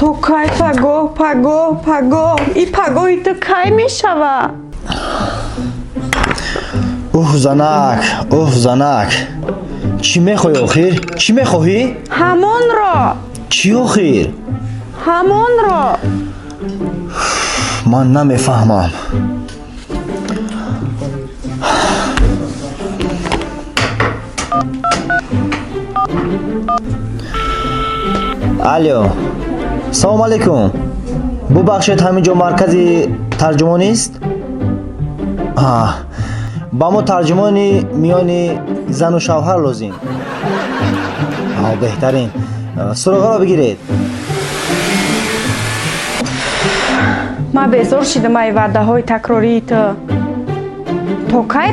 تو کای پگاه این پگاهی تو کای میشوه اوه زنک چی میخوای آخر؟ چی میخوایی؟ همون را چی آخر؟ همون را من نمیفهمم الو سلام علیکم ببخشید همینجا مرکزی ترجمانی است؟ با ما ترجمانی میانی زن و شوهر لازم بهترین سراغ را بگیرید ما بزرگ شدم ای وعده های تکراری تو کای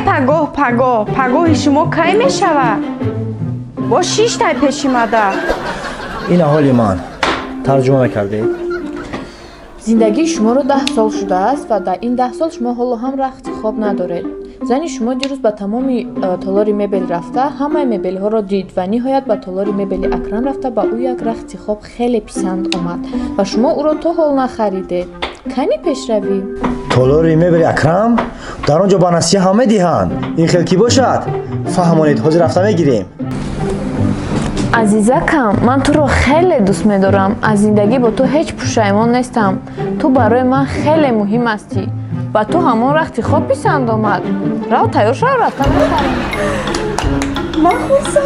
پگاهی شما کای میشوه با 6 تای پیش اومده این حال من ترجمه میکردید؟ زندگی شما رو 10 سال شده است و در این 10 سال شما حالا هم رخت خواب ندارید. زن شما دیروز به تمام تالار مبل رفته، همه مبل ها را دید و نهایت به تالار مبل اکرم رفته. به او یک رخت خواب خیلی پسند آمد و شما او را تا حال نخریدید. کنی پیش روی؟ تالار مبل اکرم در آنجا به نصیحه همه دیهند. این خیلی کی باشد؟ فهمانید حاضر رفته میگیریم. عزیزکم، من تو رو خیلی دوست می‌دارم. از زندگی با تو هیچ پشیمان نیستم. تو برای من خیلی مهم هستی. و تو همون رخت خواب پسند آمد. رو تیار شو رفتم می‌خرم. من خوزم